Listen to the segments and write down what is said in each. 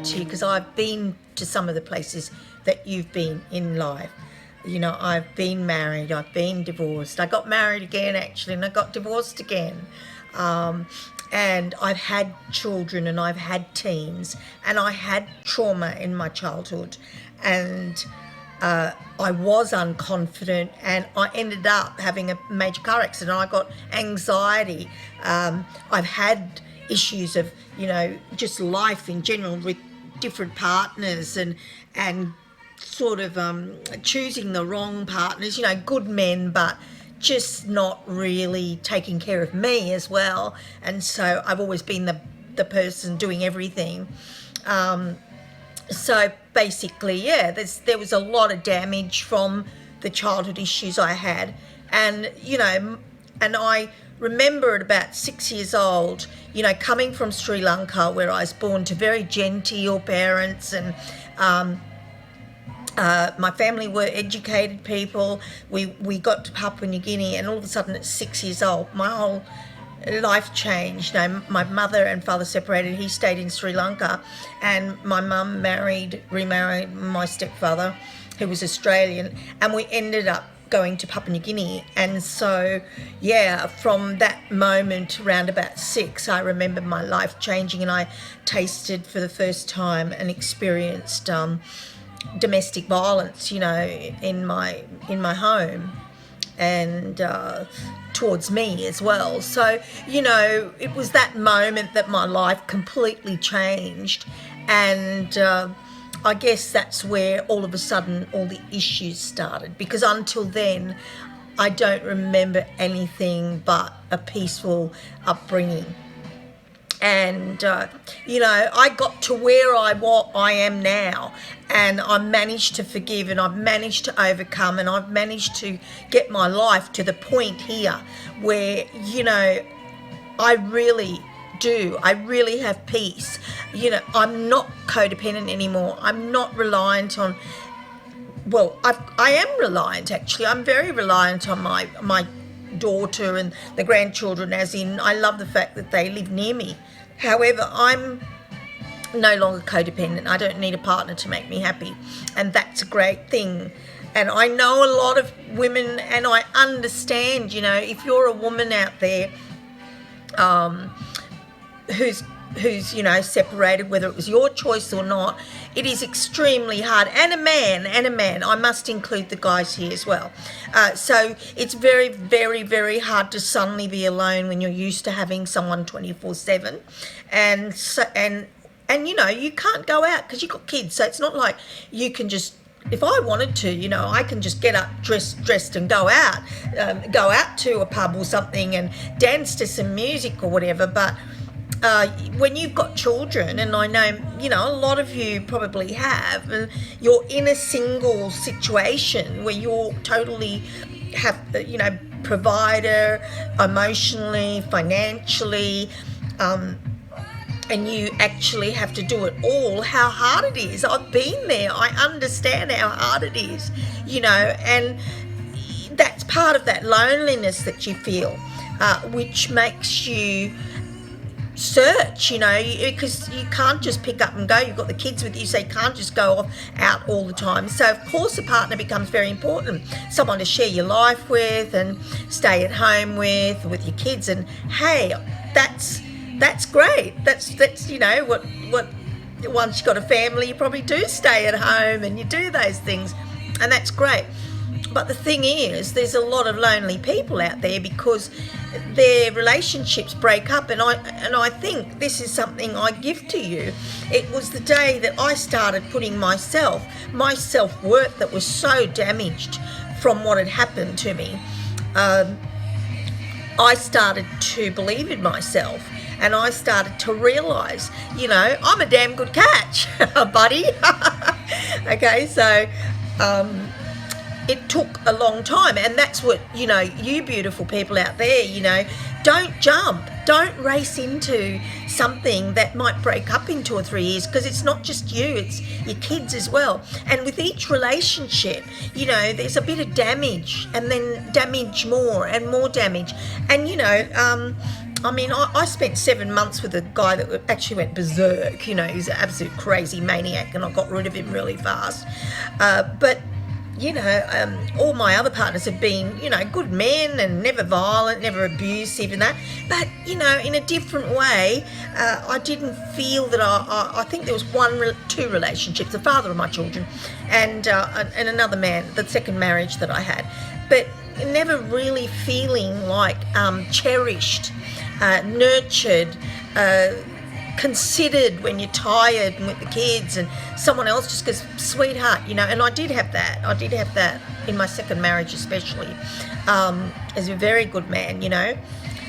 that to you because I've been to some of the places that you've been in life. You know, I've been married, I've been divorced. I got married again, actually, and I got divorced again. And I've had children and I've had teens, and I had trauma in my childhood. And I was unconfident, and I ended up having a major car accident. I got anxiety. I've had issues of, you know, just life in general with different partners and sort of choosing the wrong partners, you know, good men, but just not really taking care of me as well. And so I've always been the person doing everything. So basically, yeah, there was a lot of damage from the childhood issues I had. And, you know, and I remember at about 6 years old, you know, coming from Sri Lanka, where I was born to very genteel parents, and my family were educated people. We got to Papua New Guinea, and all of a sudden at 6 years old, my whole life changed. You know, my mother and father separated. He stayed in Sri Lanka, and my mum remarried my stepfather, who was Australian, and we ended up going to Papua New Guinea. And so, yeah, from that moment around about 6, I remember my life changing, and I tasted for the first time and experienced domestic violence, you know, in my home, and towards me as well. So, you know, it was that moment that my life completely changed, and I guess that's where all of a sudden all the issues started, because until then I don't remember anything but a peaceful upbringing. And, you know, I got to where I am now, and I managed to forgive, and I've managed to overcome, and I've managed to get my life to the point here where, you know, I really have peace. You know, I'm not codependent anymore. I'm not reliant on, well, I am reliant, actually. I'm very reliant on my daughter and the grandchildren, as in I love the fact that they live near me. However, I'm no longer codependent. I don't need a partner to make me happy, and that's a great thing. And I know a lot of women, and I understand, you know, if you're a woman out there who's you know, separated, whether it was your choice or not, it is extremely hard. And a man, I must include the guys here as well. So it's very, very, very hard to suddenly be alone when you're used to having someone 24/7. And so, and you know, you can't go out because you've got kids. So it's not like you can just, if I wanted to, you know, I can just get up, dressed and go out to a pub or something and dance to some music or whatever. But when you've got children, and I know, you know, a lot of you probably have, and you're in a single situation where you're totally have, you know, provider, emotionally, financially, and you actually have to do it all, how hard it is. I've been there. I understand how hard it is, you know, and that's part of that loneliness that you feel, which makes you search, you know, because you can't just pick up and go. You've got the kids with you, so you can't just go out all the time. So of course a partner becomes very important, someone to share your life with and stay at home with your kids. And hey, that's great. That's you know, what once you've got a family, you probably do stay at home and you do those things, and that's great. But the thing is, there's a lot of lonely people out there because their relationships break up, and I think this is something I give to you. It was the day that I started putting my self-worth that was so damaged from what had happened to me. I started to believe in myself, and I started to realise, you know, I'm a damn good catch, buddy. Okay, so it took a long time, and that's what, you know, you beautiful people out there, you know, don't jump, don't race into something that might break up in 2 or 3 years, because it's not just you, it's your kids as well. And with each relationship, you know, there's a bit of damage, and then damage more and more damage. And, you know, I mean, I spent 7 months with a guy that actually went berserk. You know, he was an absolute crazy maniac, and I got rid of him really fast. But you know, all my other partners have been, you know, good men and never violent, never abusive and that. But, you know, in a different way, I didn't feel that I think there was two relationships, the father of my children and another man, the second marriage that I had. But never really feeling like cherished, nurtured, considered when you're tired and with the kids, and someone else just goes, sweetheart, you know. And I did have that in my second marriage, especially, as a very good man, you know.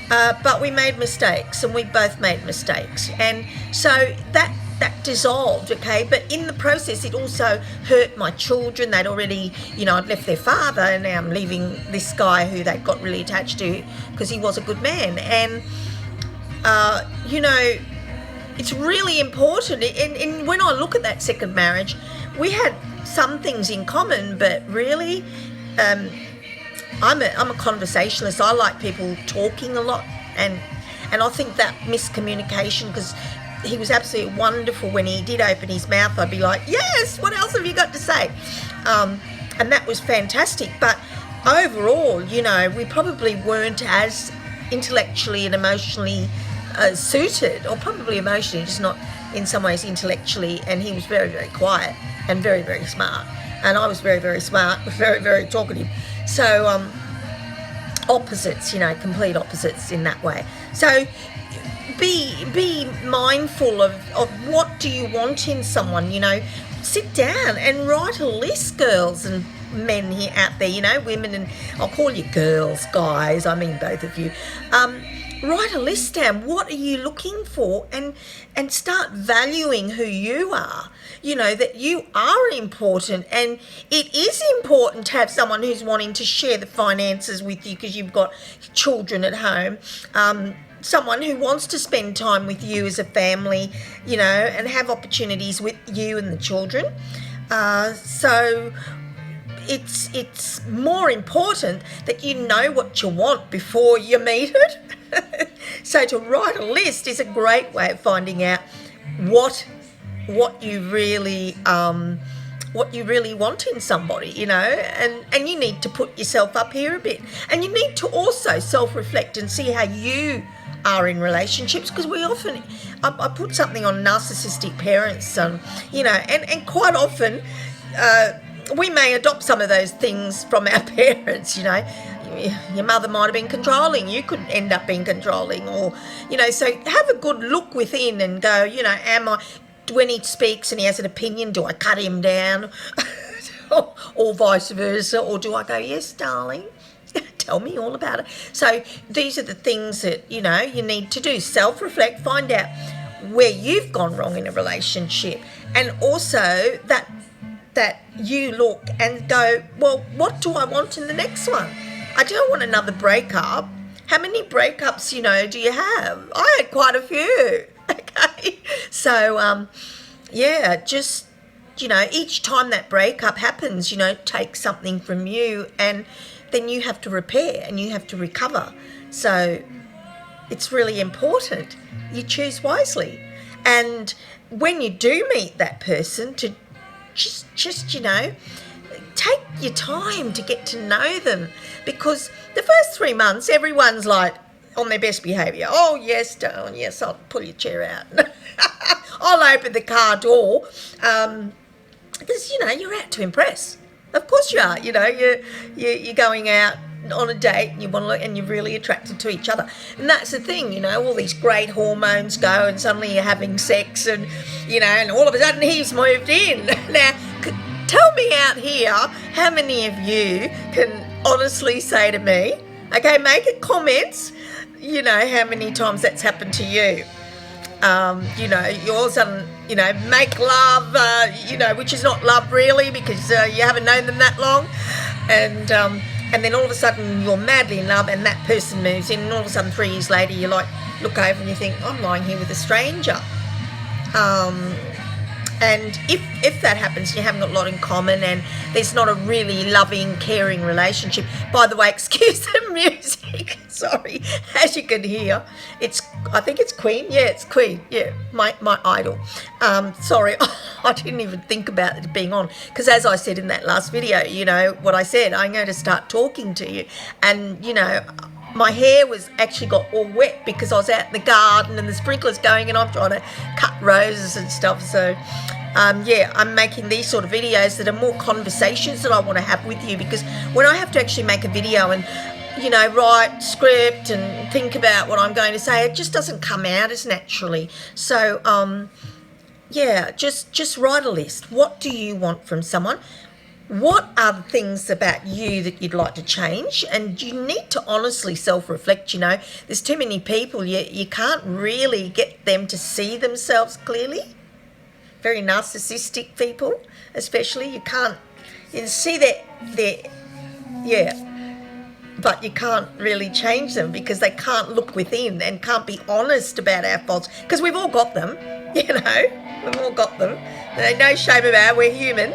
But we made mistakes, and we both made mistakes, and so that dissolved, okay. But in the process, it also hurt my children. They'd already, you know, I'd left their father, and now I'm leaving this guy who they got really attached to because he was a good man. And you know, it's really important. And when I look at that second marriage, we had some things in common, but really, I'm a conversationalist. I like people talking a lot, and I think that miscommunication, because he was absolutely wonderful when he did open his mouth. I'd be like, yes, what else have you got to say? And that was fantastic. But overall, you know, we probably weren't as intellectually and emotionally suited, or probably emotionally, just not in some ways intellectually. And he was very, very quiet and very, very smart, and I was very, very smart, very, very talkative. So opposites, you know, complete opposites in that way. So be mindful of what do you want in someone. You know, sit down and write a list, girls and men here out there, you know, women, and I'll call you girls, guys, I mean both of you. Write a list down. What are you looking for? And start valuing who you are. You know, that you are important, and it is important to have someone who's wanting to share the finances with you because you've got children at home. Someone who wants to spend time with you as a family, you know, and have opportunities with you and the children. So it's more important that you know what you want before you meet it. So to write a list is a great way of finding out what you really want in somebody, you know, and you need to put yourself up here a bit, and you need to also self-reflect and see how you are in relationships, because we often, I put something on narcissistic parents, you know, and quite often we may adopt some of those things from our parents, you know. Your mother might have been controlling, you could end up being controlling, or, you know, so have a good look within and go, you know, when he speaks and he has an opinion, do I cut him down? Or vice versa, or do I go, yes, darling, tell me all about it. So these are the things that, you know, you need to do. Self-reflect, find out where you've gone wrong in a relationship, and also that you look and go, well, what do I want in the next one? I don't want another breakup. How many breakups, you know, do you have? I had quite a few. Okay. So, yeah, just, you know, each time that breakup happens, you know, take something from you, and then you have to repair and you have to recover. So it's really important you choose wisely. And when you do meet that person, to just, you know, take your time to get to know them, because the first 3 months, everyone's like on their best behaviour. Oh, yes, darling, yes, I'll pull your chair out. I'll open the car door. Because, you know, you're out to impress. Of course you are. You know, you're going out on a date, and you want to look, and you're really attracted to each other. And that's the thing, you know, all these great hormones go, and suddenly you're having sex, and, you know, and all of a sudden he's moved in. Now, tell me out here, how many of you can honestly say to me, okay, make it comments, you know, how many times that's happened to you. You know, you all of a sudden, you know, make love, you know, which is not love really, because you haven't known them that long. And then all of a sudden you're madly in love, and that person moves in, and all of a sudden 3 years later you like look over and you think, I'm lying here with a stranger. And if that happens, you haven't got a lot in common and there's not a really loving, caring relationship. By the way, excuse the music. Sorry, as you can hear, I think it's Queen. Yeah, it's Queen. Yeah, my idol. Sorry, I didn't even think about it being on, because as I said in that last video, you know what I said, I'm going to start talking to you, and you know, my hair was actually got all wet because I was out in the garden and the sprinklers going and I'm trying to cut roses and stuff. So yeah, I'm making these sort of videos that are more conversations that I want to have with you, because when I have to actually make a video and, you know, write script and think about what I'm going to say, it just doesn't come out as naturally. So yeah, just write a list. What do you want from someone? What are the things about you that you'd like to change? And you need to honestly self-reflect. You know, there's too many people, you can't really get them to see themselves clearly. Very narcissistic people, especially, you can see that yeah, but you can't really change them because they can't look within and can't be honest about our faults, because we've all got them, you know, we've all got them. There's no shame about it, we're human.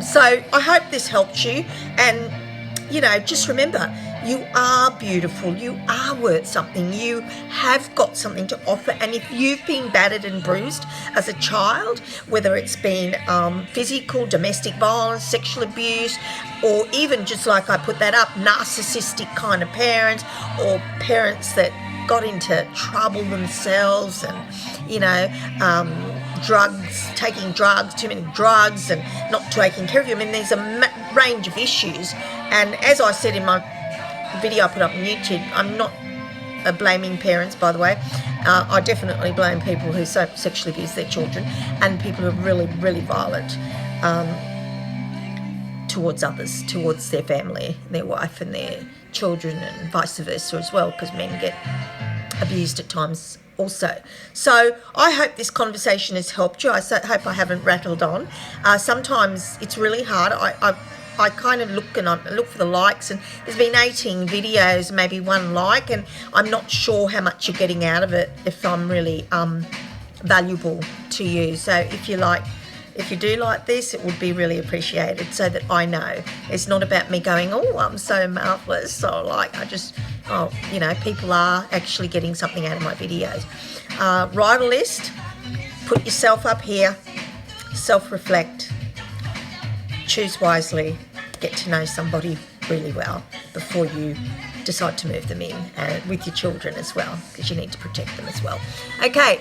So I hope this helped you, and you know, just remember, you are beautiful, you are worth something, you have got something to offer. And if you've been battered and bruised as a child, whether it's been physical, domestic violence, sexual abuse, or even just like I put that up, narcissistic kind of parents, or parents that got into trouble themselves, and you know, drugs, taking drugs, too many drugs, and not taking care of you. I mean, there's a range of issues. And as I said in my video I put up on YouTube, I'm not blaming parents, by the way. I definitely blame people who sexually abuse their children, and people who are really, really violent towards others, towards their family, their wife and their children, and vice versa as well, because men get abused at times also. So I hope this conversation has helped you. I hope I haven't rattled on. Sometimes it's really hard. I kind of look for the likes, and there's been 18 videos, maybe one like, and I'm not sure how much you're getting out of it, if I'm really valuable to you. So if you do like this, it would be really appreciated, so that I know it's not about me going, oh, I'm so marvellous, or like you know, people are actually getting something out of my videos. Write a list, put yourself up here, self-reflect, choose wisely, get to know somebody really well before you decide to move them in, and with your children as well, because you need to protect them as well. Okay,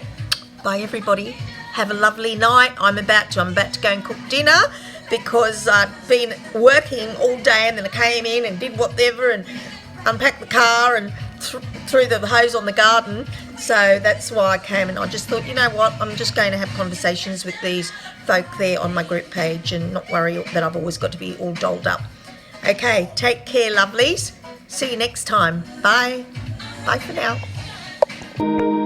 bye everybody. Have a lovely night. I'm about to go and cook dinner, because I've been working all day, and then I came in and did whatever and unpacked the car and threw the hose on the garden. So that's why I came, and I just thought, you know what, I'm just going to have conversations with these folk there on my group page and not worry that I've always got to be all dolled up. Okay, take care, lovelies. See you next time. Bye. Bye for now.